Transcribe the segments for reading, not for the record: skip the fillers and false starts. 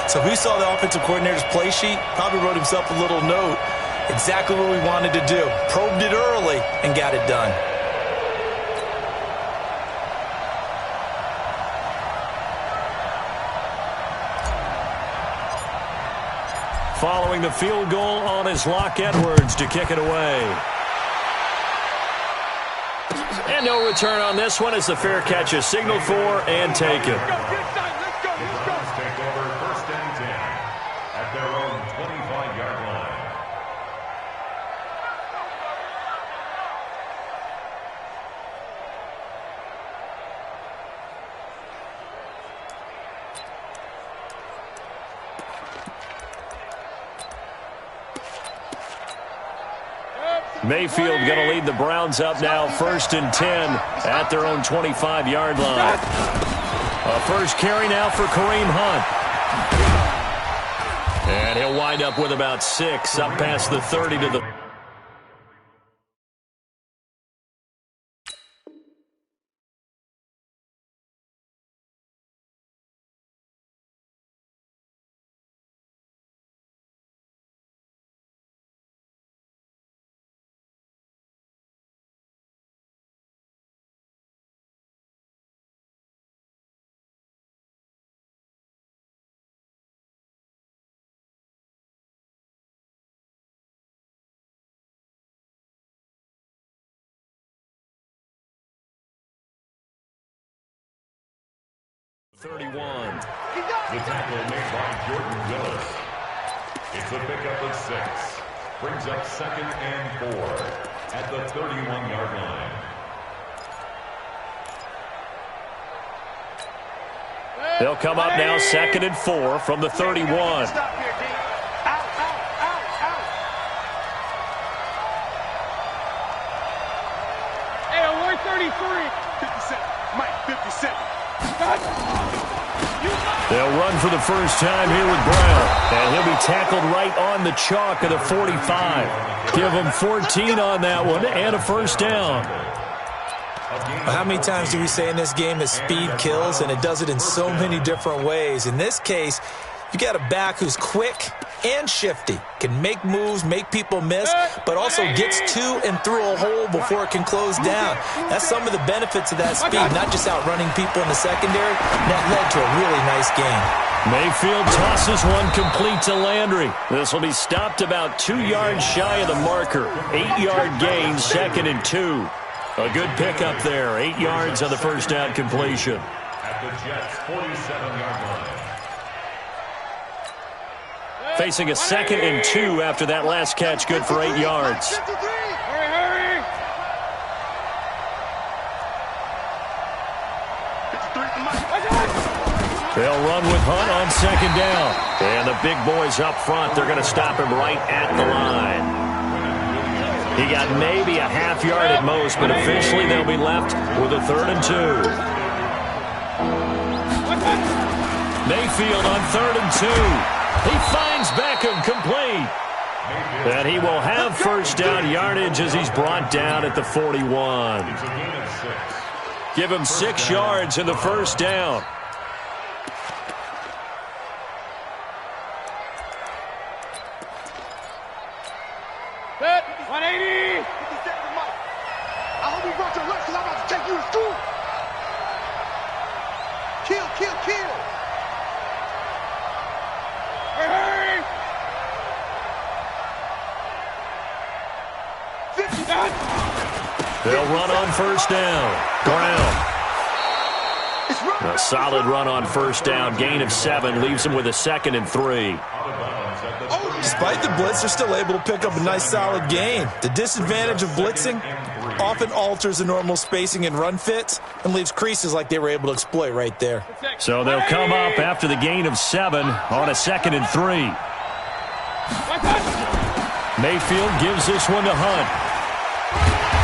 So who saw the offensive coordinator's play sheet? Probably wrote himself a little note. Exactly what we wanted to do. Probed it early and got it done. Following the field goal on his Locke Edwards to kick it away. And no return on this one as the fair catch is signaled for and taken. Take over 1st and 10 at their own 25-yard line. Mayfield going to lead the Browns up now 1st and 10 at their own 25-yard line. A first carry now for Kareem Hunt. And he'll wind up with about 6 up past the 30 to the... ...31. The tackle made by Jordan Willis. It's a pickup of 6. Brings up 2nd and 4 at the 31-yard line. They'll come up now 2nd and 4 from the 31. Stop here, D. Out. Hey, alert 33. 57. Mike, 57. They'll run for the first time here with Brown. And he'll be tackled right on the chalk of the 45. Give him 14 on that one and a first down. How many times do we say in this game that speed kills, and it does it in so many different ways? In this case, you got a back who's quick and shifty, can make moves, make people miss, but also gets to and through a hole before it can close down. That's some of the benefits of that speed, not just outrunning people in the secondary. That led to a really nice game. Mayfield tosses one complete to Landry. This will be stopped about 2 yards shy of the marker. 8-yard gain, 2nd and 2. A good pickup there. 8 yards on the first down completion. At the Jets' 47-yard line. Facing a 2nd and 2 after that last catch, good for 8 yards. Hurry. They'll run with Hunt on 2nd down. And the big boys up front, they're going to stop him right at the line. He got maybe a half yard at most, but officially they'll be left with a 3rd and 2. Mayfield on 3rd and 2. He finds Beckham complete. And he will have first down yardage as he's brought down at the 41. Give him 6 yards in the first down. Set. 180. I hope you brought your lunch because I'm about to take you to school. Kill. Hurry. 50. They'll run on first down. Brown. A solid run on first down. Gain of 7 leaves him with a 2nd and 3. Despite the blitz, they're still able to pick up a nice, solid gain. The disadvantage of blitzing often alters the normal spacing and run fits and leaves creases like they were able to exploit right there. So they'll come up after the gain of 7 on a 2nd and 3. Mayfield gives this one to Hunt.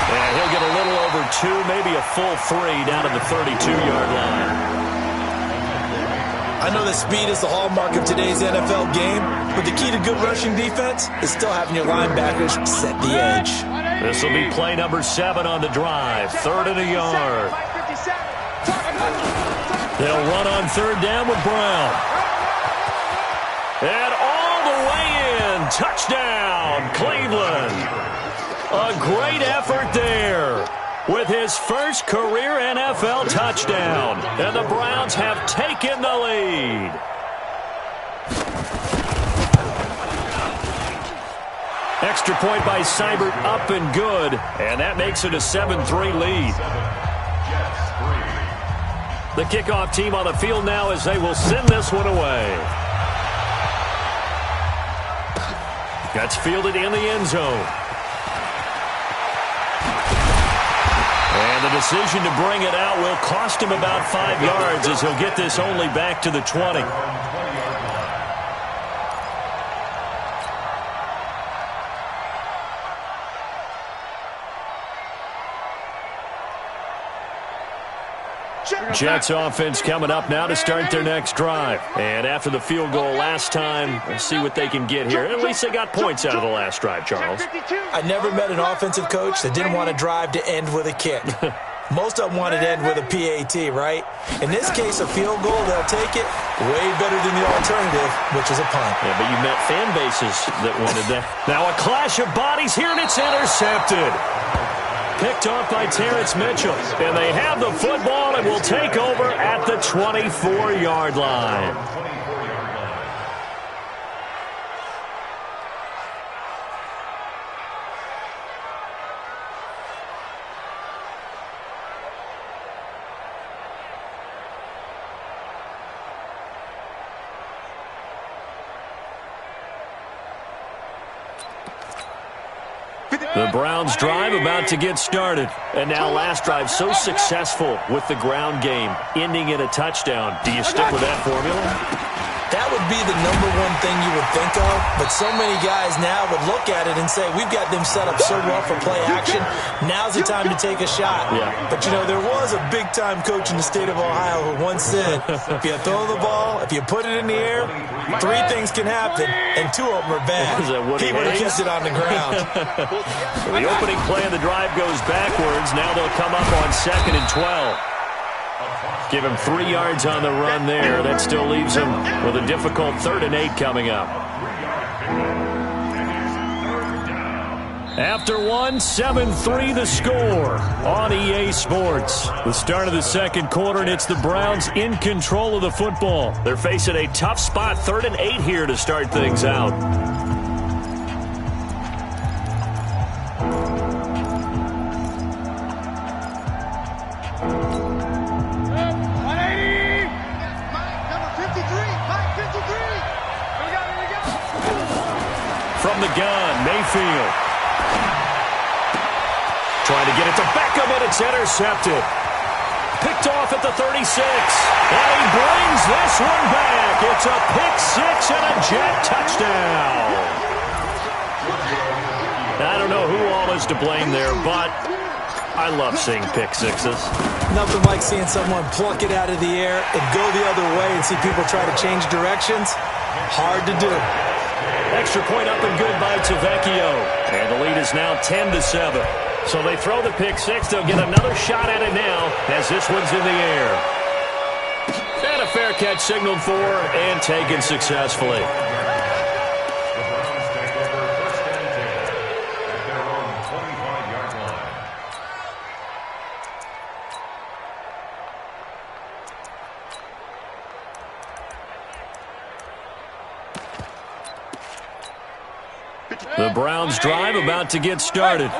And he'll get a little over 2, maybe a full 3 down at the 32-yard line. I know that speed is the hallmark of today's NFL game, but the key to good rushing defense is still having your linebackers set the edge. This will be play number 7 on the drive. 3rd and a yard. They'll run on 3rd down with Brown. touchdown, Cleveland. A great effort there with his first career NFL touchdown. And the Browns have taken the lead. Extra point by Seibert, up and good. And that makes it a 7-3 lead. The kickoff team on the field now as they will send this one away. That's fielded in the end zone. And the decision to bring it out will cost him about 5 yards as he'll get this only back to the 20. Jets offense coming up now to start their next drive. And after the field goal last time, let's see what they can get here. At least they got points out of the last drive, Charles. I never met an offensive coach that didn't want to drive to end with a kick. Most of them wanted to end with a PAT, right? In this case, a field goal, they'll take it way better than the alternative, which is a punt. Yeah, but you met fan bases that wanted that. Now a clash of bodies here, and it's intercepted. Picked off by Terrence Mitchell. And they have the football and will take over at the 24-yard line. The Browns drive about to get started. And now last drive so successful with the ground game, ending in a touchdown. Do you stick with that formula? That would be the number one thing you would think of, but so many guys now would look at it and say, we've got them set up so well for play action, now's the time to take a shot. Yeah. But, you know, there was a big-time coach in the state of Ohio who once said, if you throw the ball, if you put it in the air, 3 things can happen, and 2 of them are bad. He would have kept it on the ground. The opening play of the drive goes backwards. Now they'll come up on 2nd and 12. Give him 3 yards on the run there. That still leaves him with a difficult 3rd and 8 coming up. After 1, 7-3 the score on EA Sports. The start of the second quarter, and it's the Browns in control of the football. They're facing a tough spot, 3rd and 8 here to start things out. From the gun, Mayfield. Trying to get it to Beckham, and it's intercepted. Picked off at the 36. And he brings this one back. It's a pick 6 and a Jet touchdown. I don't know who all is to blame there, but I love seeing pick 6s. Nothing like seeing someone pluck it out of the air and go the other way and see people try to change directions. Hard to do. Extra point up and good by Tavecchio. And the lead is now 10-7. So they throw the pick 6. They'll get another shot at it now as this one's in the air. And a fair catch signaled for and taken successfully. The Browns drive about to get started.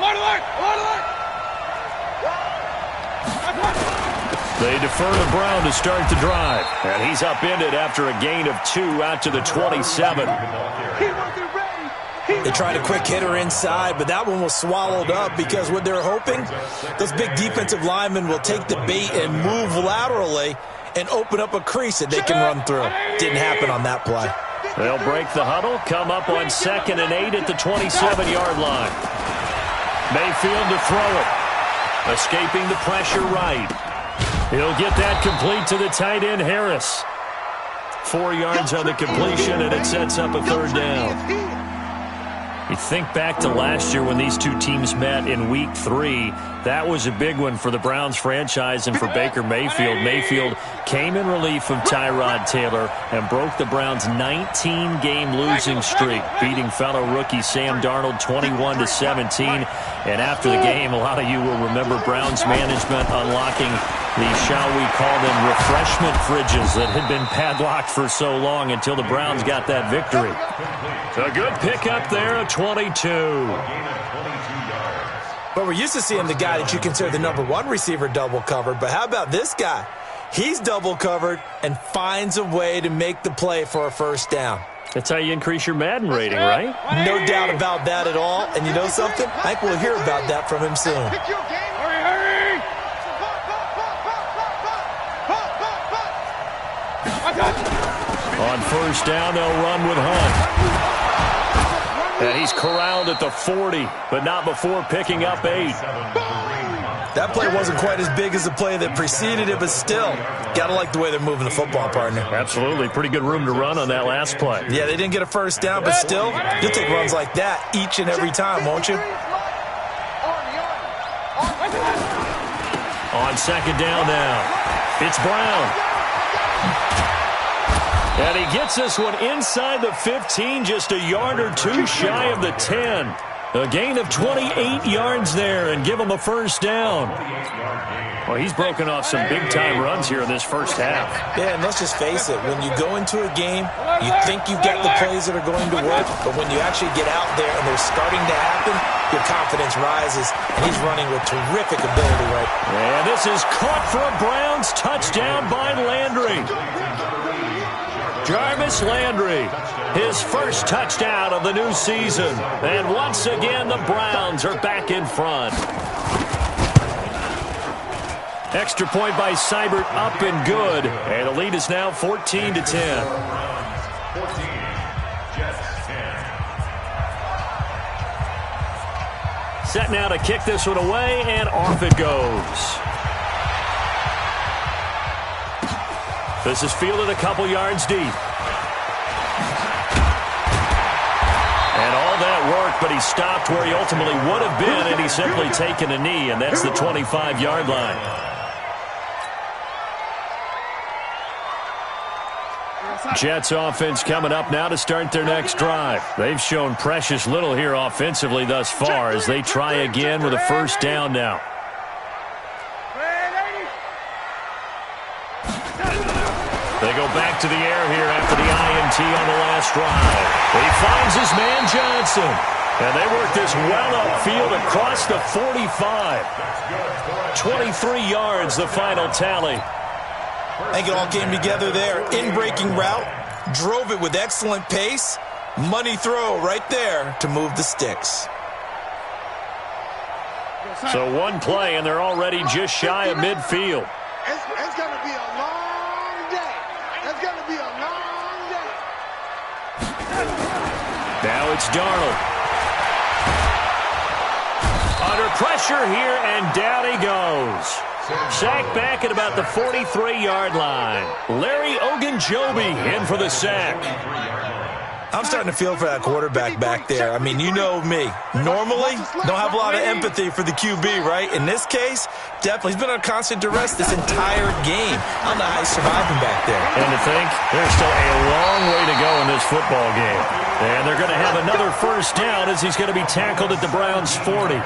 They defer to Brown to start the drive. And he's upended after a gain of 2 out to the 27. They tried a quick hitter inside, but that one was swallowed up because what they're hoping, those big defensive linemen will take the bait and move laterally and open up a crease that they can run through. Didn't happen on that play. They'll break the huddle, come up on 2nd and 8 at the 27-yard line. Mayfield to throw it. Escaping the pressure right. He'll get that complete to the tight end, Harris. 4 yards on the completion, and it sets up a 3rd down. You think back to last year when these two teams met in Week 3. That was a big one for the Browns franchise and for Baker Mayfield. Mayfield came in relief of Tyrod Taylor and broke the Browns' 19-game losing streak, beating fellow rookie Sam Darnold 21-17. And after the game, a lot of you will remember Browns management unlocking the, shall we call them, refreshment fridges that had been padlocked for so long until the Browns got that victory. A good pickup there of 22. But we're used to seeing the guy that you consider the #1 receiver double covered. But how about this guy? He's double covered and finds a way to make the play for a first down. That's how you increase your Madden rating, right? No doubt about that at all. And you know something? I think we'll hear about that from him soon. Hurry, hurry! On first down, they'll run with Hunt. And he's corralled at the 40, but not before picking up 8. That play wasn't quite as big as the play that preceded it, but still, got to like the way they're moving the football, partner. Absolutely. Pretty good room to run on that last play. Yeah, they didn't get a first down, but still, you'll take runs like that each and every time, won't you? On second down now, it's Brown. And he gets this one inside the 15, just a yard or two shy of the 10. A gain of 28 yards there and give him a first down. Well, he's broken off some big-time runs here in this first half. Yeah, and let's just face it. When you go into a game, you think you've got the plays that are going to work, but when you actually get out there and they're starting to happen, your confidence rises, and he's running with terrific ability right now. And this is caught for a Browns touchdown by Landry. Jarvis Landry, his first touchdown of the new season. And once again, the Browns are back in front. Extra point by Seibert, up and good. And the lead is now 14-10. 14, Jets 10. Set now to kick this one away, and off it goes. This is fielded a couple yards deep. And all that work, but he stopped where he ultimately would have been, and he's simply taken a knee, and that's the 25-yard line. Jets offense coming up now to start their next drive. They've shown precious little here offensively thus far as they try again with a first down now. They go back to the air here after the INT on the last drive. He finds his man Johnson. And they work this well upfield across the 45. 23 yards, the final tally. I think it all came together there. In-breaking route, drove it with excellent pace. Money throw right there to move the sticks. So one play, and they're already just shy of midfield. It's going to be a long day. It's going to be a long day. Now it's Darnold. Under pressure here, and down he goes. Sack back at about the 43-yard line. Larry Ogunjobi in for the sack. I'm starting to feel for that quarterback back there. I mean, you know me. Normally, don't have a lot of empathy for the QB, right? In this case, definitely. He's been on constant duress this entire game. I don't know how he's surviving back there. And to think, there's still a long way to go in this football game. And they're going to have another first down as he's going to be tackled at the Browns' 40.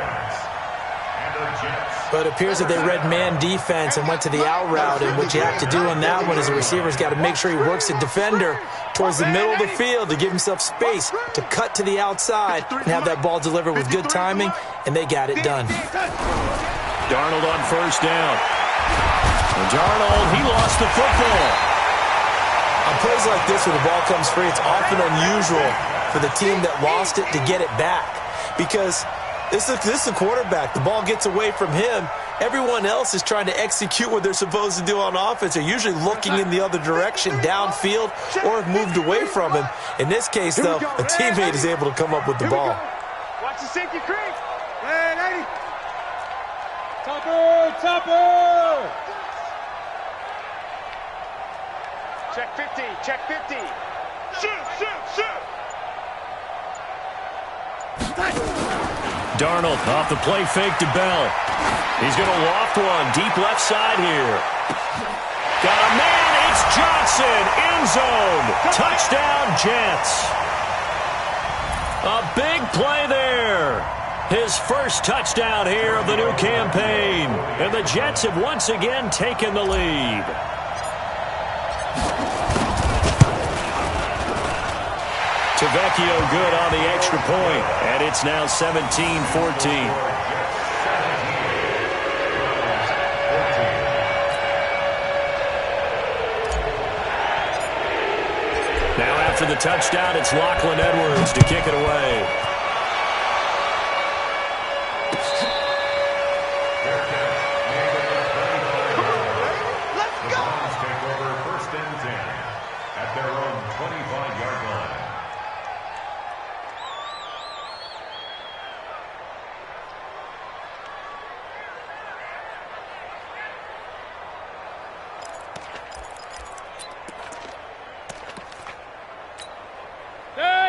But it appears that they read man defense and went to the out route, and what you have to do on that one is the receiver's got to make sure he works the defender towards the middle of the field to give himself space to cut to the outside and have that ball delivered with good timing, and they got it done. Darnold on first down. And Darnold, he lost the football. On plays like this where the ball comes free, it's often unusual for the team that lost it to get it back, because this is a quarterback. The ball gets away from him. Everyone else is trying to execute what they're supposed to do on offense. They're usually looking in the other direction, downfield, or have moved away from him. In this case, though, a teammate is able to come up with the ball. Watch the safety creek. Hey, 80. Topper. Check 50. Check 50. Shoot. Darnold off the play fake to Bell. He's going to loft one deep left side here. Got a man. It's Johnson. End zone. Touchdown, Jets. A big play there. His first touchdown here of the new campaign. And the Jets have once again taken the lead. Tavecchio good on the extra point, and it's now 17-14. Now after the touchdown, it's Lachlan Edwards to kick it away.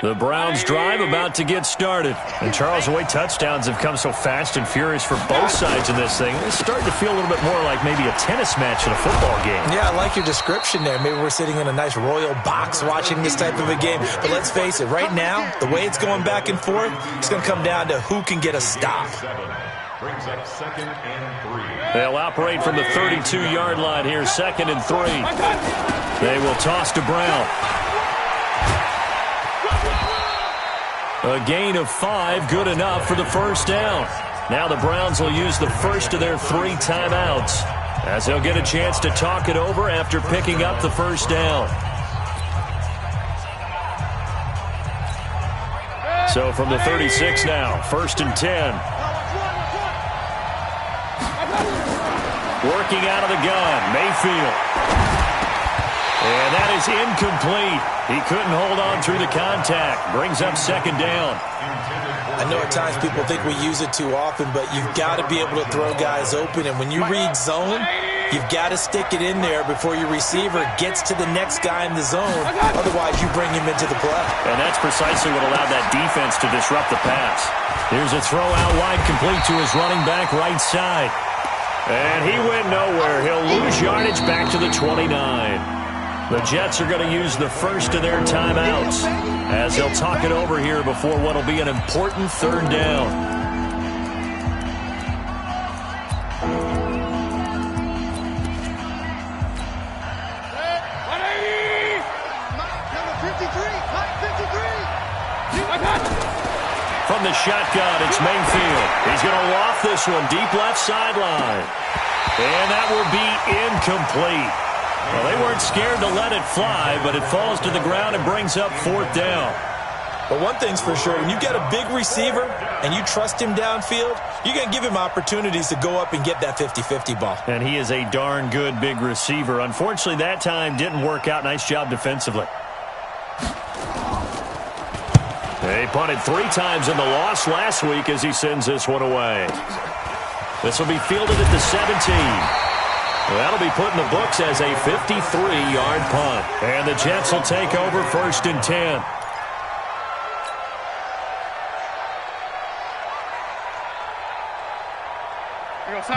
The Browns drive about to get started. And Charles, the way touchdowns have come so fast and furious for both sides in this thing, it's starting to feel a little bit more like maybe a tennis match in a football game. Yeah, I like your description there. Maybe we're sitting in a nice royal box watching this type of a game. But let's face it, right now, the way it's going back and forth, it's going to come down to who can get a stop. Brings up 2nd and 3. They'll operate from the 32-yard line here, 2nd and 3. They will toss to Brown. A gain of 5, good enough for the first down. Now the Browns will use the first of their 3 timeouts, as they'll get a chance to talk it over after picking up the first down. So from the 36 now, 1st and 10. Working out of the gun, Mayfield. And that is incomplete. He couldn't hold on through the contact. Brings up 2nd down. I know at times people think we use it too often, but you've got to be able to throw guys open. And when you read zone, you've got to stick it in there before your receiver gets to the next guy in the zone. Otherwise, you bring him into the play. And that's precisely what allowed that defense to disrupt the pass. Here's a throw out wide, complete to his running back right side. And he went nowhere. He'll lose yardage back to the 29. The Jets are going to use the first of their timeouts as they'll talk it over here before what will be an important 3rd down. From the shotgun, it's Mayfield. He's going to loft this one deep left sideline. And that will be incomplete. Well, they weren't scared to let it fly, but it falls to the ground and brings up 4th down. But one thing's for sure, when you've got a big receiver and you trust him downfield, you're going to give him opportunities to go up and get that 50-50 ball. And he is a darn good big receiver. Unfortunately, that time didn't work out. Nice job defensively. They punted 3 times in the loss last week as he sends this one away. This will be fielded at the 17. That'll be put in the books as a 53-yard punt. And the Jets will take over 1st and 10.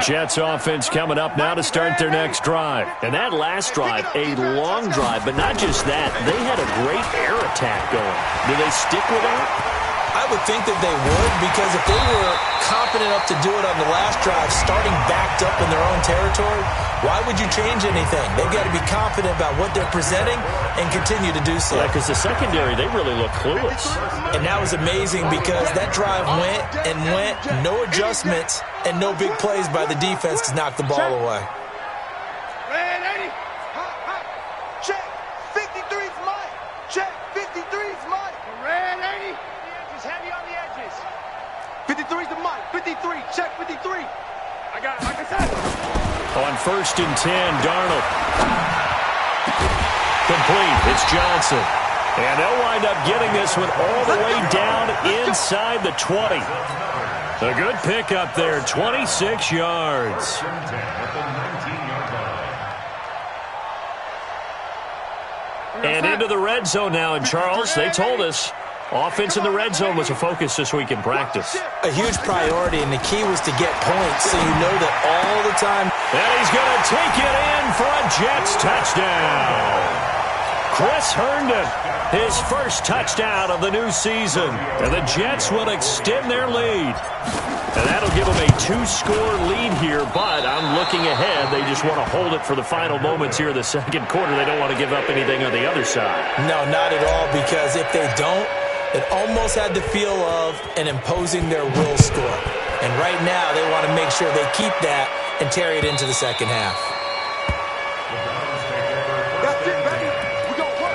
Jets offense coming up now to start their next drive. And that last drive, a long drive, but not just that. They had a great air attack going. Do they stick with that? I would think that they would, because if they were confident enough to do it on the last drive, starting backed up in their own territory, why would you change anything? They've got to be confident about what they're presenting and continue to do so. Yeah, because the secondary, they really look clueless. And that was amazing because that drive went and went, no adjustments, and no big plays by the defense to knock the ball away. Check. 53's mine. Check. 53's mine. Red 80. Heavy on the edges. 53's the mic. 53. Check 53. I got it, like I said. On 1st and 10, Darnold. Complete. It's Johnson. And they'll wind up getting this one all the way down inside the 20. A good pickup there, 26 yards. And into the red zone now. And Charles, they told us Offense in the red zone was a focus this week in practice. A huge priority, and the key was to get points so you know that all the time. And he's going to take it in for a Jets touchdown. Chris Herndon, his first touchdown of the new season. And the Jets will extend their lead. And that'll give them a 2-score lead here, but I'm looking ahead. They just want to hold it for the final moments here in the second quarter. They don't want to give up anything on the other side. No, not at all, because if they don't, it almost had the feel of an imposing their will score. And right now, they want to make sure they keep that and carry it into the second half. That's it, baby. We gonna work.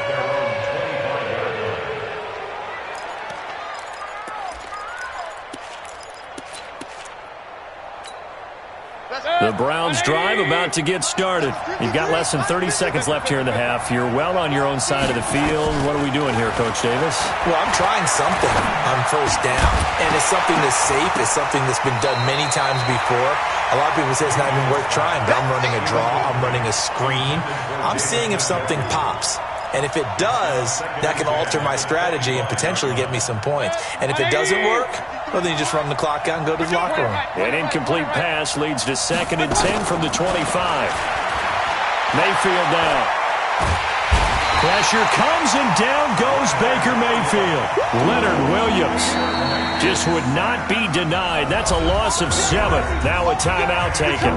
The Browns drive about to get started. You've got less than 30 seconds left here in the half. You're well on your own side of the field. What are we doing here, Coach Davis? Well, I'm trying something on first down, and it's something that's safe. It's something that's been done many times before. A lot of people say it's not even worth trying, but I'm running a draw. I'm running a screen. I'm seeing if something pops. And if it does, that can alter my strategy and potentially get me some points. And if it doesn't work, well, then you just run the clock out and go to the locker room. An incomplete pass leads to 2nd and 10 from the 25. Mayfield down. Pressure comes, and down goes Baker Mayfield. Leonard Williams just would not be denied. That's a loss of 7. Now a timeout taken.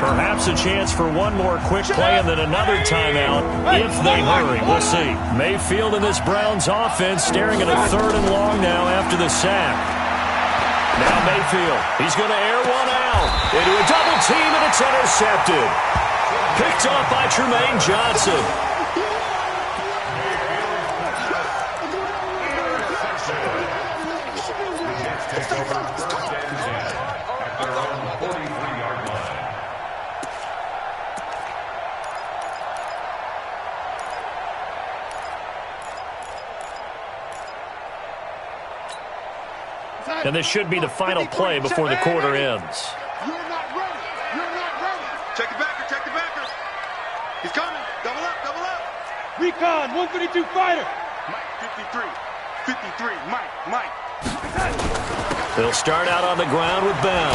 Perhaps a chance for one more quick play and then another timeout if they hurry. We'll see. Mayfield in this Browns offense staring at a 3rd and long now after the sack. Now Mayfield. He's going to air one out into a double team, and it's intercepted. Picked off by Tremaine Johnson. And this should be the final play before the quarter ends. You're not ready. You're not ready. Check the backer. Check the backer. He's coming. Double up. Double up. Recon, 152 fighter. Mike, 53. 53. Mike. They'll start out on the ground with Bell.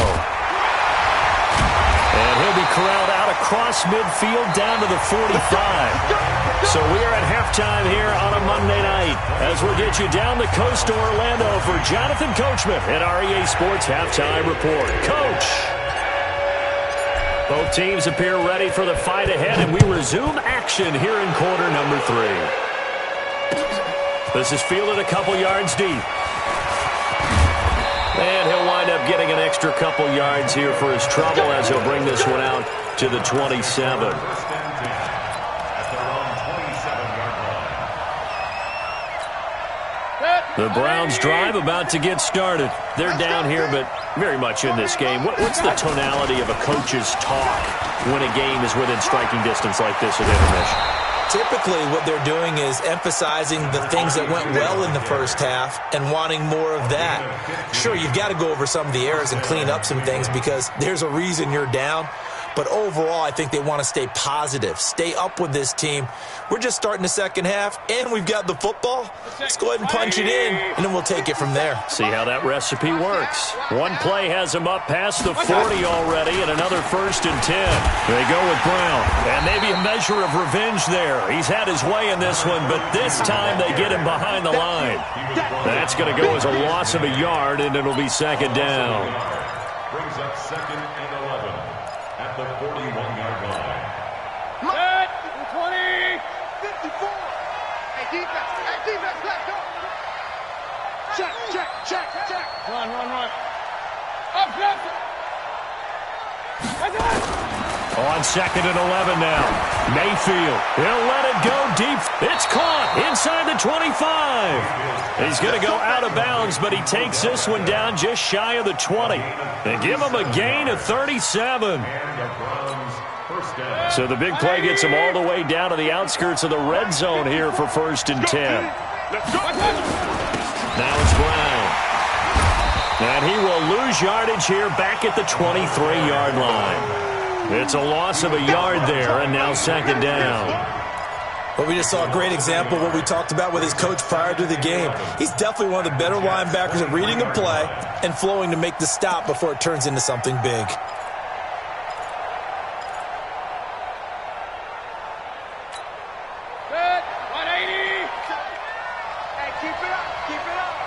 And he'll be corralled out across midfield down to the 45. So we are at halftime here on a Monday night as we'll get you down the coast to Orlando for Jonathan Coachman at REA Sports Halftime Report. Coach! Both teams appear ready for the fight ahead, and we resume action here in quarter number 3. This is fielded a couple yards deep. And he'll wind up getting an extra couple yards here for his trouble as he'll bring this one out to the 27. The Browns drive about to get started. They're down here, but very much in this game. What's the tonality of a coach's talk when a game is within striking distance like this at intermission? Typically, what they're doing is emphasizing the things that went well in the first half and wanting more of that. Sure, you've got to go over some of the errors and clean up some things because there's a reason you're down. But overall, I think they want to stay positive, stay up with this team. We're just starting the second half, and we've got the football. Let's go ahead and punch it in, and then we'll take it from there. See how that recipe works. One play has him up past the 40 already, and another 1st and 10. They go with Brown, and maybe a measure of revenge there. He's had his way in this one, but this time they get him behind the line. That's going to go as a loss of a yard, and it'll be 2nd down. Brings up 2nd and 11 at the 41-yard line. Set, 20. 54. Hey, defense, let's go. Check. Run. Up, left. That's it. On 2nd and 11 now. Mayfield. He'll let it go deep. It's caught inside the 25. He's going to go out of bounds, but he takes this one down just shy of the 20. They give him a gain of 37. So the big play gets him all the way down to the outskirts of the red zone here for 1st and 10. Now it's Brown. And he will lose yardage here back at the 23-yard line. It's a loss of a yard there, and now 2nd down. But we just saw a great example of what we talked about with his coach prior to the game. He's definitely one of the better linebackers at reading a play and flowing to make the stop before it turns into something big. Good. 180. Hey, keep it up. Keep it up.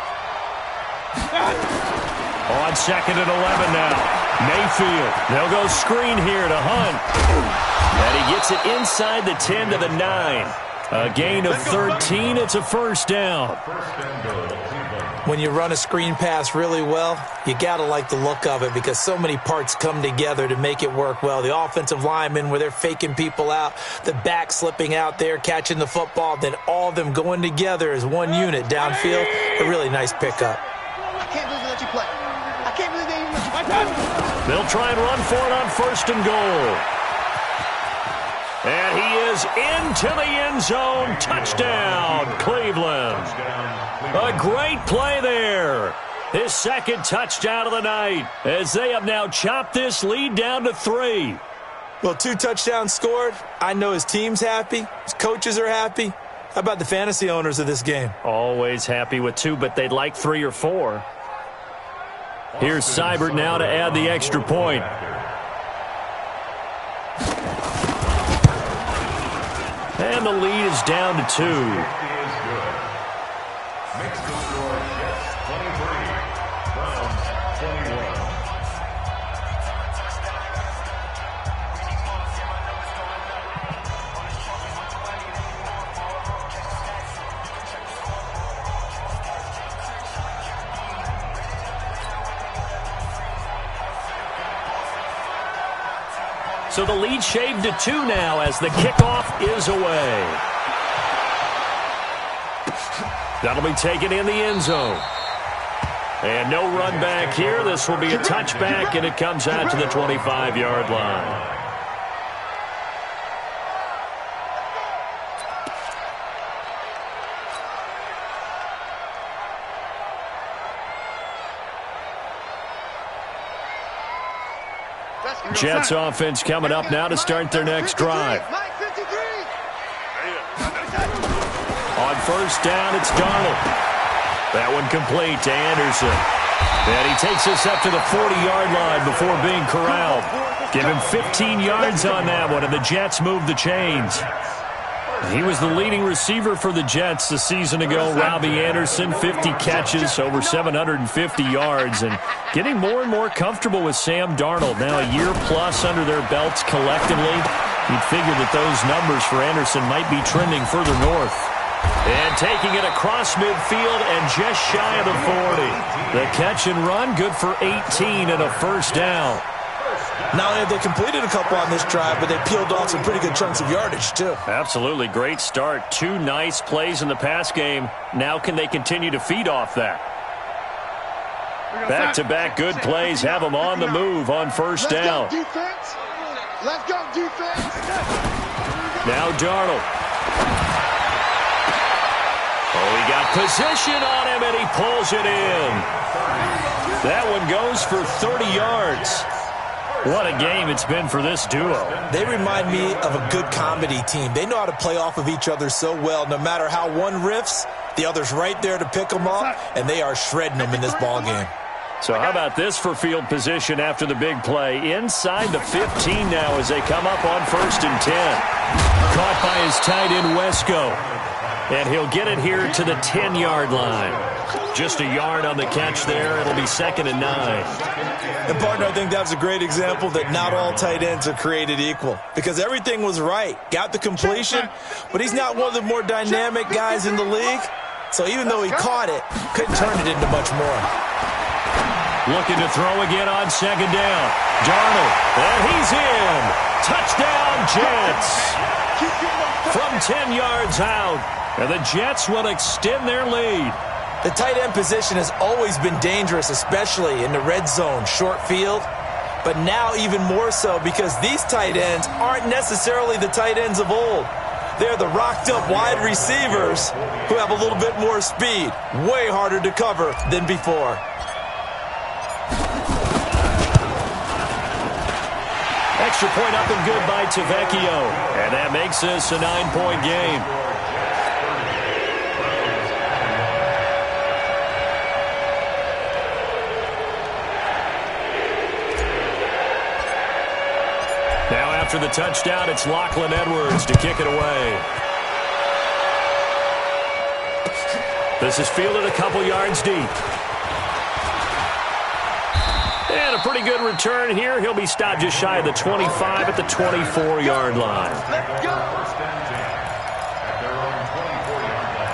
On 2nd and 11 now. Mayfield. They'll go screen here to Hunt. And he gets it inside the 10 to the 9. A gain of 13. It's a first down. When you run a screen pass really well, you got to like the look of it because so many parts come together to make it work well. The offensive linemen, where they're faking people out, the back slipping out there, catching the football, then all of them going together as one unit downfield. A really nice pickup. I can't believe they let you play. I can't believe they even let you play. They'll try and run for it on 1st and goal. And he is into the end zone. Touchdown, Cleveland. A great play there. His 2nd touchdown of the night as they have now chopped this lead down to 3. Well, 2 touchdowns scored. I know his team's happy. His coaches are happy. How about the fantasy owners of this game? Always happy with 2, but they'd like 3 or 4. Here's Seibert now to add the extra point. And the lead is down to 2. Makes the score Jets 23, Browns 21. So the lead shaved to 2 now as the kickoff is away. That'll be taken in the end zone. And no run back here. This will be a touchback, and it comes out to the 25-yard line. Jets offense coming up now to start their next drive. On 1st down, it's Darnold. That one complete to Anderson. And he takes us up to the 40-yard line before being corralled. Give him 15 yards on that one, and the Jets move the chains. He was the leading receiver for the Jets a season ago. Robbie Anderson, 50 catches, over 750 yards, and getting more and more comfortable with Sam Darnold. Now a year plus under their belts collectively. You'd figure that those numbers for Anderson might be trending further north. And taking it across midfield and just shy of the 40. The catch and run, good for 18 and a first down. Not only have they completed a couple on this drive, but they peeled off some pretty good chunks of yardage, too. Absolutely. Great start. 2 nice plays in the pass game. Now can they continue to feed off that? Back-to-back good plays have them on the move on 1st down. Let's go, defense. Let's go, defense. Now Darnold. Oh, he got position on him, and he pulls it in. That one goes for 30 yards. What a game it's been for this duo. They remind me of a good comedy team. They know how to play off of each other so well. No matter how one riffs, the other's right there to pick them up, and they are shredding them in this ball game. So how about this for field position after the big play? Inside the 15 now as they come up on 1st and 10. Caught by his tight end, Wesco. And he'll get it here to the 10-yard line. Just a yard on the catch there. It'll be 2nd and 9. And, partner, I think that was a great example that not all tight ends are created equal. Because everything was right. Got the completion, but he's not one of the more dynamic guys in the league. So even though he caught it, couldn't turn it into much more. Looking to throw again on 2nd down. Darnold, and he's in. Touchdown, Jets. From 10 yards out. And the Jets will extend their lead. The tight end position has always been dangerous, especially in the red zone, short field. But now even more so because these tight ends aren't necessarily the tight ends of old. They're the rocked-up wide receivers who have a little bit more speed. Way harder to cover than extra point up and good by Tavecchio. And that makes this a 9-point game. Now after the touchdown, it's Lachlan Edwards to kick it away. This is fielded a couple yards deep. And a pretty good return here. He'll be stopped just shy of the 25 at the 24-yard line. Let's go. First and 10 at their own 24-yard line.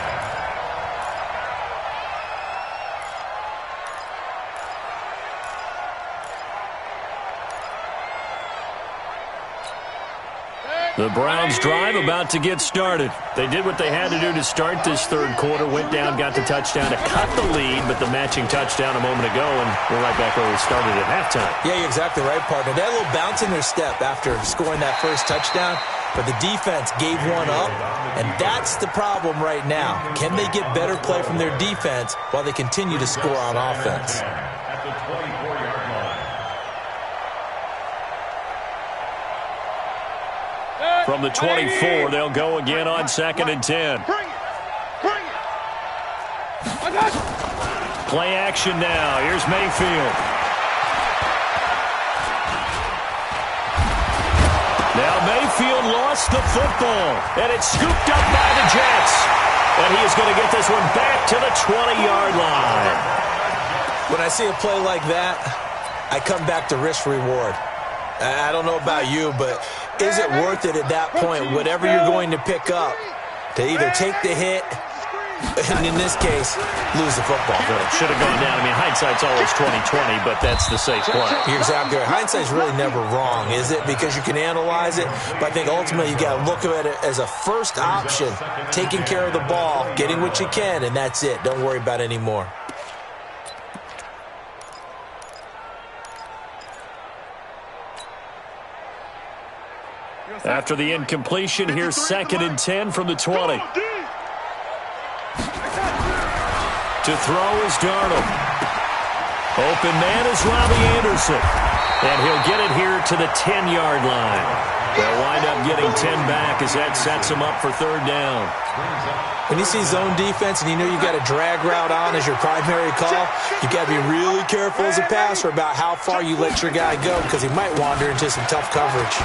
The Browns drive about to get started. They did what they had to do to start this third quarter, went down, got the touchdown to cut the lead, but the matching touchdown a moment ago, and we're right back where we started at halftime. Yeah, you're exactly right, partner. They had a little bounce in their step after scoring that first touchdown, but the defense gave one up, and that's the problem right now. Can they get better play from their defense while they continue to score on offense? At the 24-yard line. From the 24, they'll go again on 2nd and 10. Bring it! Bring it! I got you. Play action now. Here's Mayfield. Now Mayfield lost the football, and it's scooped up by the Jets. And he is going to get this one back to the 20-yard line. When I see a play like that, I come back to risk-reward. I don't know about you, but is it worth it at that point, whatever you're going to pick up, to either take the hit, and in this case, lose the football? Should have gone down. I mean, hindsight's always 20/20, but that's the safe play. You're exactly right. Hindsight's really never wrong, is it? Because you can analyze it, but I think ultimately you got to look at it as a first option, taking care of the ball, getting what you can, and that's it. Don't worry about any more. After the incompletion, here's 2nd and 10 from the 20. To throw is Darnold. Open man is Robbie Anderson. And he'll get it here to the 10-yard line. They'll wind up getting 10 back as that sets them up for 3rd down. When you see zone defense and you know you got a drag route on as your primary call, you got to be really careful as a passer about how far you let your guy go because he might wander into some tough coverage.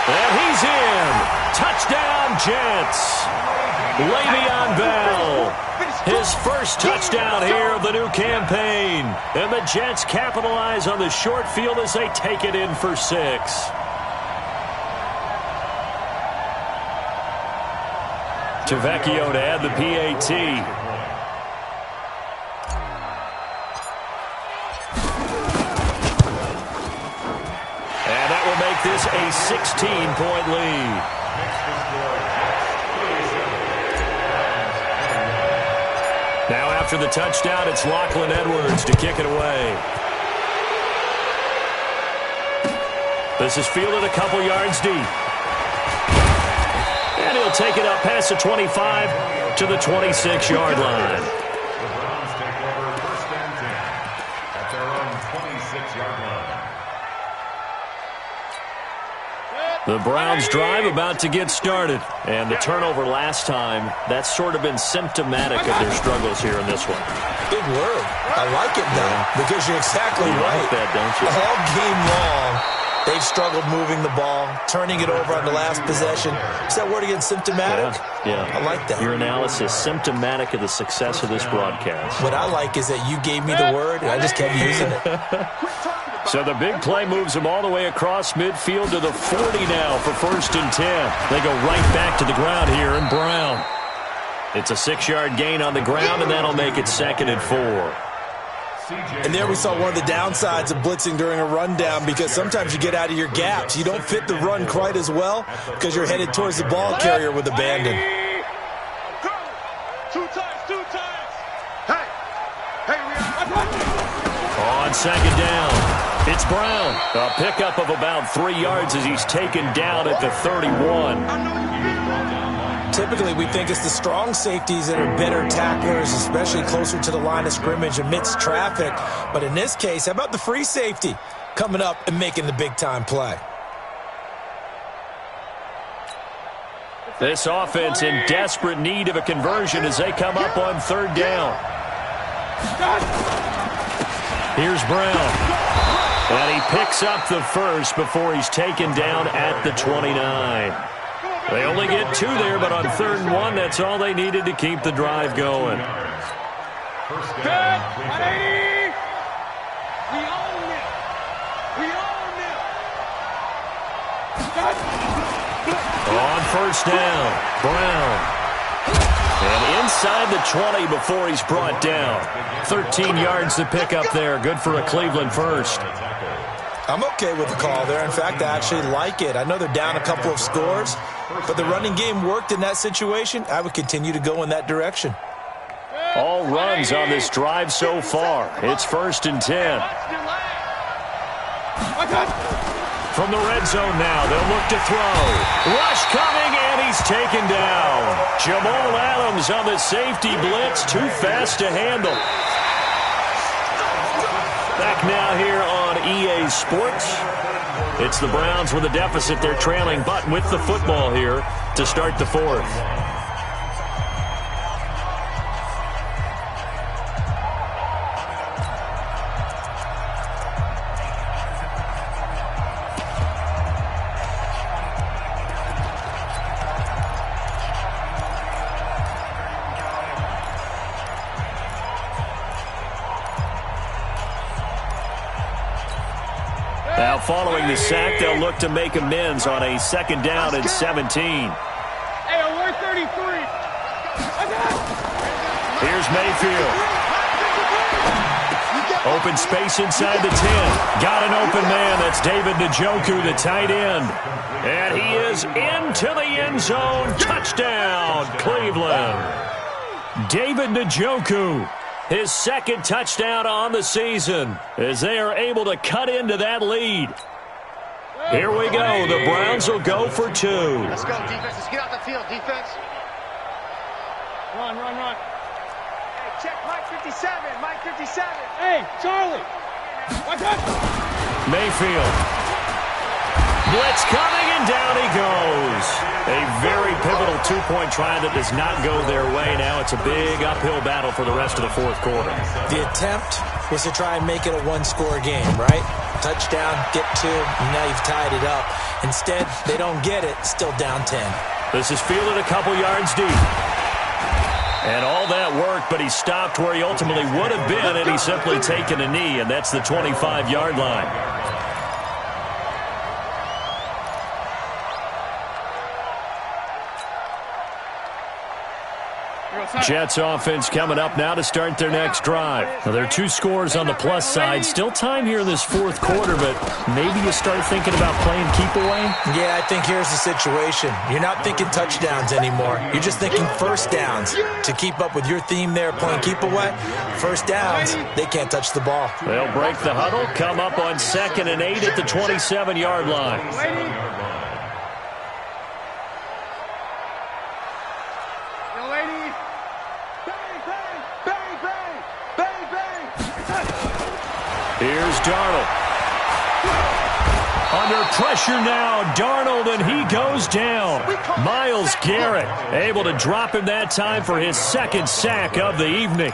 And he's in. Touchdown, Jets. Le'Veon Bell. His first touchdown here of the new campaign. And the Jets capitalize on the short field as they take it in for 6. Tavecchio to add the PAT. And that will make this a 16-point lead. Now after the touchdown, it's Lachlan Edwards to kick it away. This is fielded a couple yards deep. And he'll take it up past the 25 to the 26-yard line. The Browns take over 1st and 10 at their own 26-yard line. The Browns drive about to get started. And the turnover last time, that's sort of been symptomatic of their struggles here in this one. Big word. I like it, though, because you're exactly right. You like that, don't you? All game long, they've struggled moving the ball, turning it over on the last possession. Is that word again, symptomatic? Yeah. I like that. Your analysis, symptomatic of the success of this broadcast. What I like is that you gave me the word, and I just kept using it. So the big play moves them all the way across midfield to the 40 now for 1st and 10. They go right back to the ground here, and Brown. It's a 6-yard gain on the ground, and that'll make it 2nd and 4. And there we saw one of the downsides of blitzing during a rundown because sometimes you get out of your gaps. You don't fit the run quite as well because you're headed towards the ball carrier with abandon. Two times. Hey, On 2nd down, it's Brown. A pickup of about 3 yards as he's taken down at the 31. Typically, we think it's the strong safeties that are better tacklers, especially closer to the line of scrimmage amidst traffic. But in this case, how about the free safety coming up and making the big-time play? This offense in desperate need of a conversion as they come up on third down. Here's Brown. And he picks up the first before he's taken down at the 29. They only get 2 there, but on 3rd and 1, that's all they needed to keep the drive going. Good. 180. We own it. We own it. On first down, Brown. And inside the 20 before he's brought down. 13 yards to pick up there. Good for a Cleveland first. I'm okay with the call there. In fact, I actually like it. I know they're down a couple of scores, but the running game worked in that situation. I would continue to go in that direction. All runs on this drive so far. It's 1st and 10. From the red zone now, they'll look to throw. Rush coming, and he's taken down. Jamal Adams on the safety blitz. Too fast to handle. Back now here on EA Sports. It's the Browns with a deficit. They're trailing, but with the football here to start the 4th. Now, following the sack, they'll look to make amends on a 2nd down and 17. Hey, 133. Here's Mayfield. Open space inside the 10. Got an open man. That's David Njoku, the tight end. And he is into the end zone. Touchdown, Cleveland. David Njoku. His 2nd touchdown on the season as they are able to cut into that lead. Here we go. The Browns will go for 2. Let's go, defense. Let's get out the field, defense. Run. Hey, check Mike 57. Mike 57. Hey, Charlie. Watch out. Mayfield. Blitz coming, and down he goes. A very pivotal 2-point try that does not go their way. Now it's a big uphill battle for the rest of the 4th quarter. The attempt was to try and make it a 1-score game, right? Touchdown, get 2, and now you've tied it up. Instead, they don't get it, still down 10. This is fielded a couple yards deep. And all that work, but he stopped where he ultimately would have been, and he's simply taken a knee, and that's the 25-yard line. Jets offense coming up now to start their next drive. Now, there are 2 scores on the plus side. Still time here in this 4th quarter, but maybe you start thinking about playing keep away? Yeah, I think here's the situation. You're not thinking touchdowns anymore. You're just thinking first downs. To keep up with your theme there, playing keep away, first downs, they can't touch the ball. They'll break the huddle, come up on 2nd and 8 at the 27-yard line. Here's Darnold. Under pressure now, Darnold, and he goes down. Myles Garrett able to drop him that time for his 2nd sack of the evening.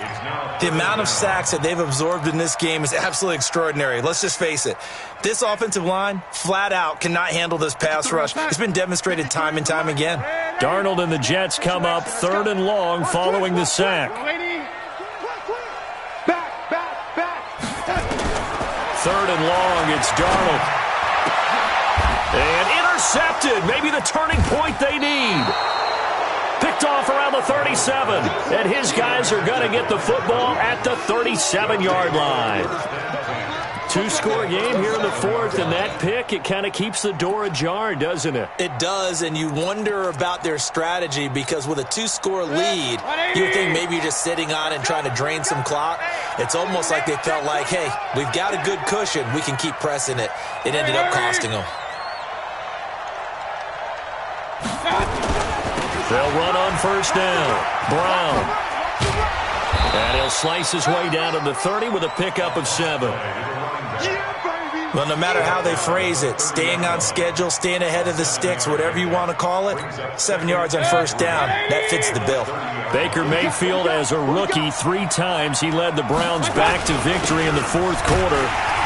The amount of sacks that they've absorbed in this game is absolutely extraordinary. Let's just face it. This offensive line, flat out, cannot handle this pass rush. It's been demonstrated time and time again. Darnold and the Jets come up 3rd and long following the sack. 3rd and long, it's Darnold. And intercepted, maybe the turning point they need. Picked off around the 37, and his guys are going to get the football at the 37-yard line. 2-score game here in the 4th, and that pick, it kind of keeps the door ajar, doesn't it? It does, and you wonder about their strategy because with a 2-score lead, you think maybe you're just sitting on it and trying to drain some clock. It's almost like they felt like, hey, we've got a good cushion. We can keep pressing it. It ended up costing them. They'll run on first down. Brown. And he'll slice his way down to the 30 with a pickup of 7. Well, no matter how they phrase it, staying on schedule, staying ahead of the sticks, whatever you want to call it, 7 yards on first down, that fits the bill. Baker Mayfield, as a rookie, 3 times he led the Browns back to victory in the fourth quarter.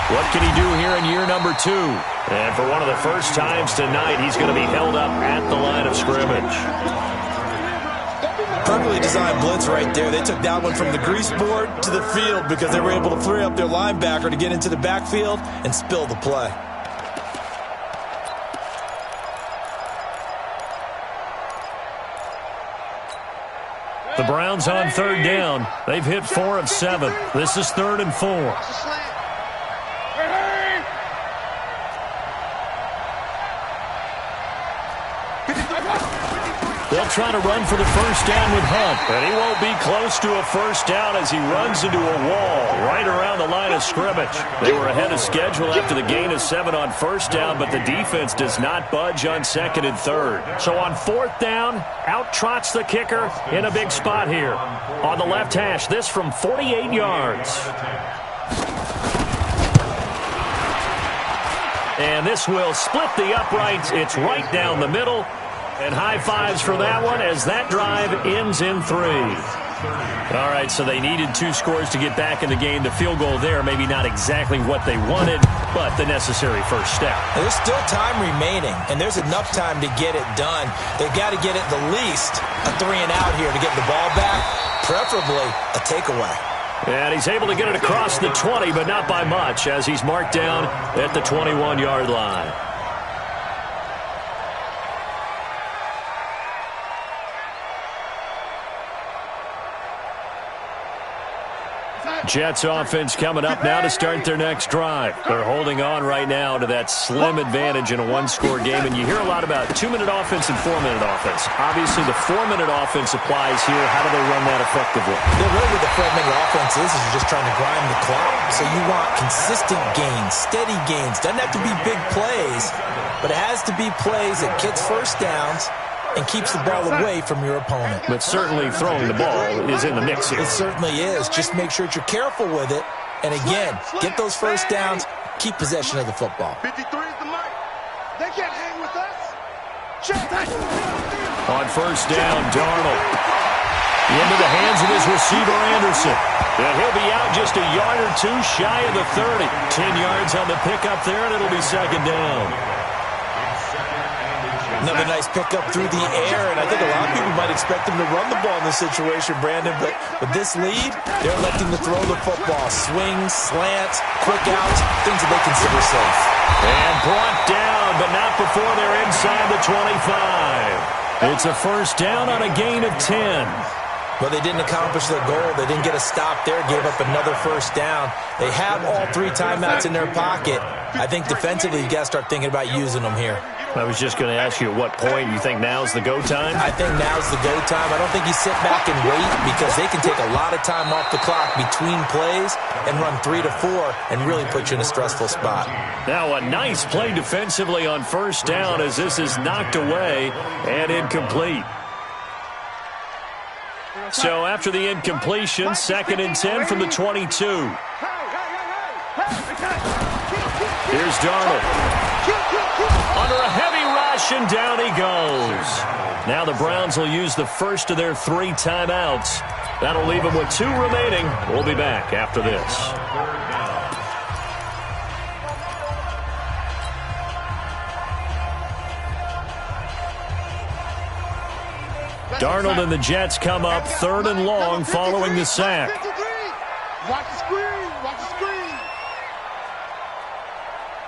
What can he do here in year number 2? And for one of the first times tonight, he's going to be held up at the line of scrimmage. Perfectly designed blitz right there. They took that one from the grease board to the field because they were able to free up their linebacker to get into the backfield and spill the play. The Browns on third down. They've hit 4 of 7. This is 3rd and 4. They'll try to run for the first down with Hunt, but he won't be close to a first down as he runs into a wall right around the line of scrimmage. They were ahead of schedule after the gain of 7 on first down, but the defense does not budge on 2nd and 3rd. So on 4th down, out trots the kicker in a big spot here. On the left hash, this from 48 yards. And this will split the uprights. It's right down the middle. And high fives for that one as that drive ends in 3. All right, so they needed 2 scores to get back in the game. The field goal there, maybe not exactly what they wanted, but the necessary first step. And there's still time remaining, and there's enough time to get it done. They've got to get it the least a 3 and out here to get the ball back, preferably a takeaway. And he's able to get it across the 20, but not by much, as he's marked down at the 21-yard line. Jets offense coming up now to start their next drive. They're holding on right now to that slim advantage in a 1-score game, and you hear a lot about 2-minute offense and 4-minute offense. Obviously, the 4-minute offense applies here. How do they run that effectively? Yeah, really what the 4-minute offense is you're just trying to grind the clock. So you want consistent gains, steady gains. Doesn't have to be big plays, but it has to be plays that gets first downs and keeps the ball away from your opponent. But certainly throwing the ball is in the mix here. It certainly is. Just make sure that you're careful with it. And again, get those first downs, keep possession of the football. 53 is the mic. They can't hang with us. On first down, Darnold. Into the hands of his receiver, Anderson. And he'll be out just a yard or 2 shy of the 30. 10 yards on the pickup there, and it'll be 2nd down. Another nice pickup through the air, and I think a lot of people might expect them to run the ball in this situation, Brandon, but with this lead, they're electing to throw the football. Swings, slants, quick outs, things that they consider safe. And brought down, but not before they're inside the 25. It's a first down on a gain of 10. Well, they didn't accomplish their goal. They didn't get a stop there, gave up another first down. They have all 3 timeouts in their pocket. I think defensively, you got to start thinking about using them here. I was just going to ask you at what point you think now's the go time? I think now's the go time. I don't think you sit back and wait because they can take a lot of time off the clock between plays and run 3 to 4 and really put you in a stressful spot. Now a nice play defensively on first down as this is knocked away and incomplete. So after the incompletion, 2nd and 10 from the 22. Here's Darnold. Under a heavy rush, and down he goes. Now the Browns will use the first of their 3 timeouts. That'll leave them with 2 remaining. We'll be back after this. Darnold and the Jets come up 3rd and long following the sack. Watch the screen. Watch the screen.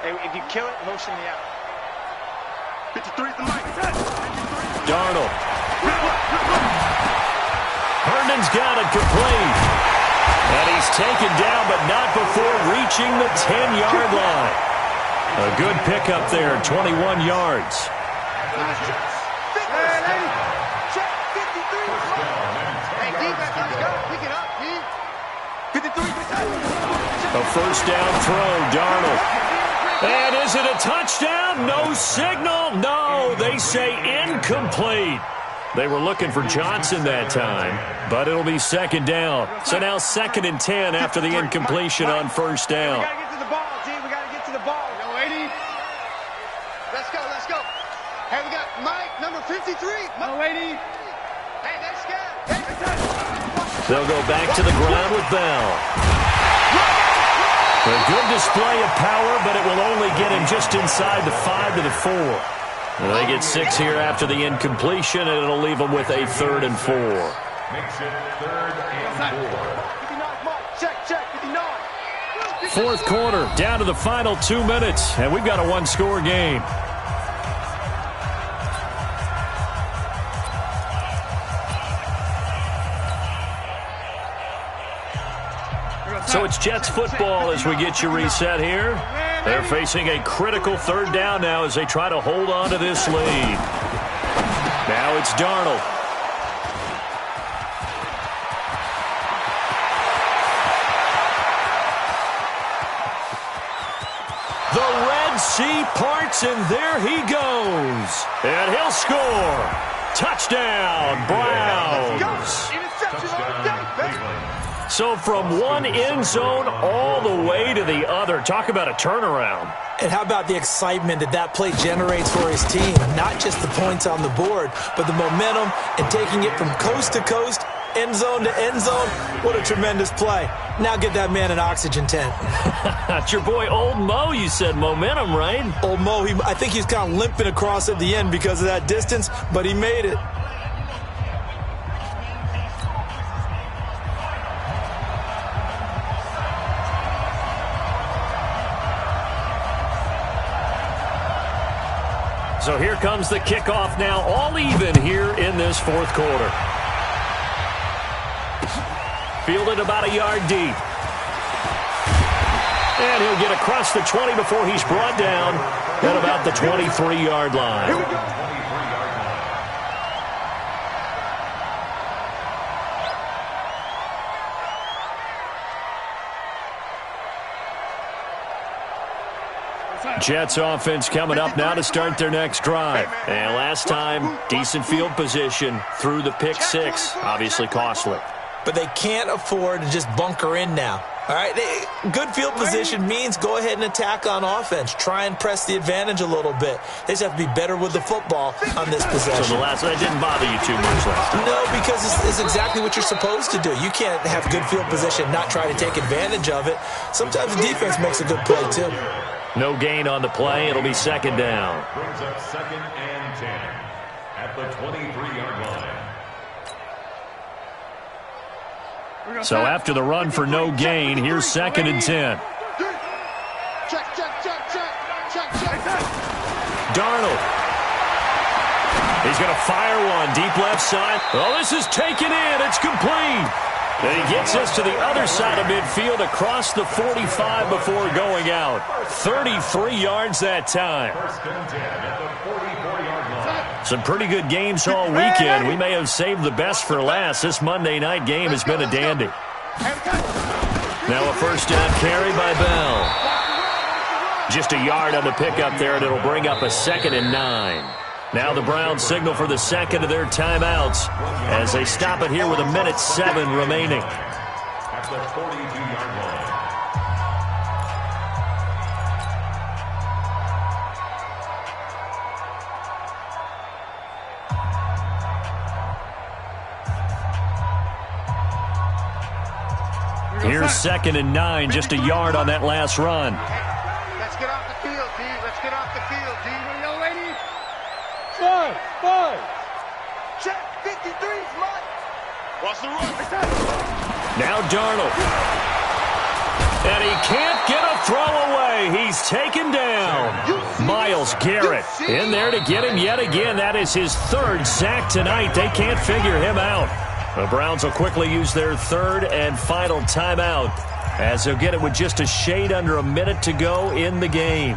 Hey, if you kill it, motion me out. 53 is the mic. Darnold. Herndon's got it complete. And he's taken down, but not before reaching the 10-yard line. A good pickup there, 21 yards. A first down throw, Darnold. And is it a touchdown? No signal. No, they say incomplete. They were looking for Johnson that time, but it'll be 2nd down. So now 2nd and 10 after the incompletion on first down. We got to get to the ball, team. We got to get to the ball. 53. No, lady. Hey, they're scared. They'll go back to the ground with Bell. A good display of power, but it will only get him just inside the 5 to the 4. They get 6 here after the incompletion, and it'll leave them with a 3rd and 4. Makes it 3rd and 4. Check, 59. Fourth quarter, down to the final 2 minutes, and we've got a one-score game. So it's Jets football as we get you reset here. They're facing a critical 3rd down now as they try to hold on to this lead. Now it's Darnold. The Red Sea parts, and there he goes. And he'll score. Touchdown, Browns. So from one end zone all the way to the other. Talk about a turnaround. And how about the excitement that play generates for his team? Not just the points on the board, but the momentum and taking it from coast to coast, end zone to end zone. What a tremendous play. Now get that man an oxygen tent. It's your boy Old Mo, you said. Momentum, right? Old Mo, I think he's kind of limping across at the end because of that distance, but he made it. So here comes the kickoff now, all even here in this fourth quarter. Fielded about a yard deep. And he'll get across the 20 before he's brought down at about the 23-yard line. Here we go. Jets offense coming up now to start their next drive. And last time, decent field position through the pick 6. Obviously costly. But they can't afford to just bunker in now. All right, good field position means go ahead and attack on offense. Try and press the advantage a little bit. They just have to be better with the football on this possession. So that didn't bother you too much last time? No, because it's exactly what you're supposed to do. You can't have good field position and not try to take advantage of it. Sometimes the defense makes a good play, too. No gain on the play. It'll be second down. Brings up 2nd and 10 at the 23-yard line. So after the run for no gain, here's 2nd and 10. Check. Darnold. He's going to fire one deep left side. Oh, this is taken in. It's complete. And he gets us to the other side of midfield across the 45 before going out. 33 yards that time. 1st and 10 at the 44-yard line. Some pretty good games all weekend. We may have saved the best for last. This Monday night game has been a dandy. Now a 1st down carry by Bell. Just a yard on the pickup there, and it'll bring up a 2nd and 9. Now the Browns signal for the second of their timeouts as they stop it here with 1:07 remaining. At the 42-yard line. Here's 2nd and 9, just a yard on that last run. Let's get off the field, D. Let's get off the field, D. Yo, lady. 5. Check, 53's mine. Watch the run. Now Darnold. And he can't get a throw away. He's taken down. Miles Garrett in there to get him yet again. That is his 3rd sack tonight. They can't figure him out. The Browns will quickly use their 3rd and final timeout as they'll get it with just a shade under a minute to go in the game.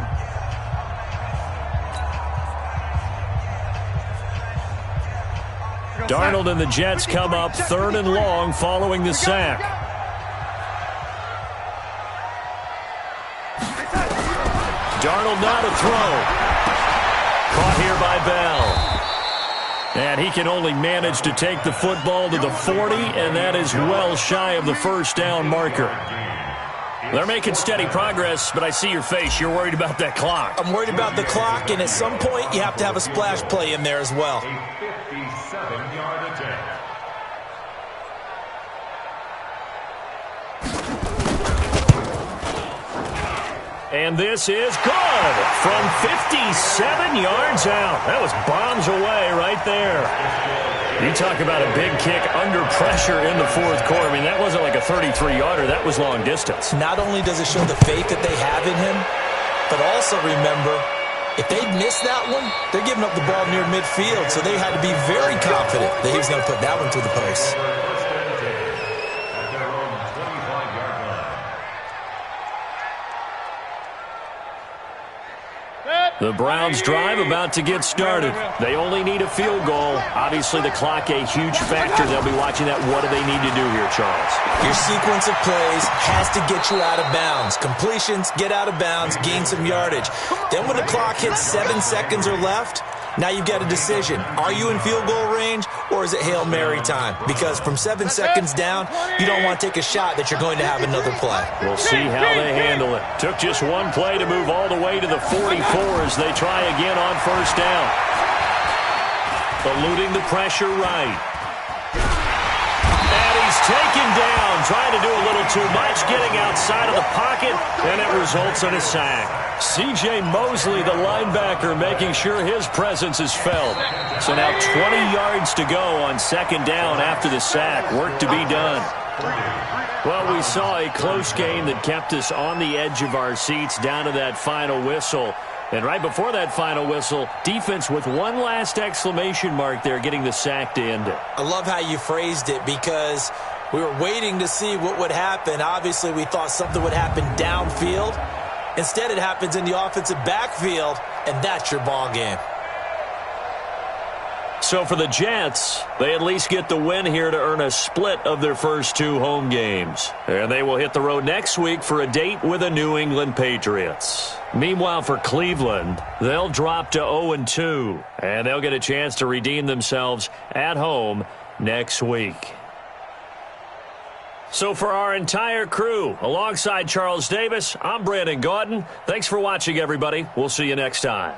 Darnold and the Jets come up 3rd and long following the sack. Darnold now to throw. Caught here by Bell. And he can only manage to take the football to the 40, and that is well shy of the 1st down marker. They're making steady progress, but I see your face. You're worried about that clock. I'm worried about the clock, and at some point, you have to have a splash play in there as well. A 57-yard attempt. And this is good from 57 yards out. That was bombs away right there. You talk about a big kick under pressure in the fourth quarter. I mean, that wasn't like a 33-yarder. That was long distance. Not only does it show the faith that they have in him, but also remember, if they'd missed that one, they're giving up the ball near midfield, so they had to be very confident that he was going to put that one through the post. The Browns' drive about to get started. They only need a field goal. Obviously, the clock a huge factor. They'll be watching that. What do they need to do here, Charles? Your sequence of plays has to get you out of bounds. Completions, get out of bounds, gain some yardage. Then when the clock hits 7 seconds or left, now you've got a decision. Are you in field goal range, or is it Hail Mary time? Because from 7 seconds down, you don't want to take a shot that you're going to have another play. We'll see how they handle it. Took just one play to move all the way to the 44 as they try again on first down. Eluding the pressure right. And he's taken down, trying to do a little too much, getting outside of the pocket, and it results in a sack. C.J. Mosley, the linebacker, making sure his presence is felt. So now 20 yards to go on second down after the sack. Work to be done. Well, we saw a close game that kept us on the edge of our seats down to that final whistle. And right before that final whistle, defense with one last exclamation mark there, getting the sack to end it. I love how you phrased it, because we were waiting to see what would happen. Obviously, we thought something would happen downfield. Instead, it happens in the offensive backfield, and that's your ball game. So for the Jets, they at least get the win here to earn a split of their first 2 home games. And they will hit the road next week for a date with the New England Patriots. Meanwhile, for Cleveland, they'll drop to 0-2, and they'll get a chance to redeem themselves at home next week. So for our entire crew, alongside Charles Davis, I'm Brandon Gaudin. Thanks for watching, everybody. We'll see you next time.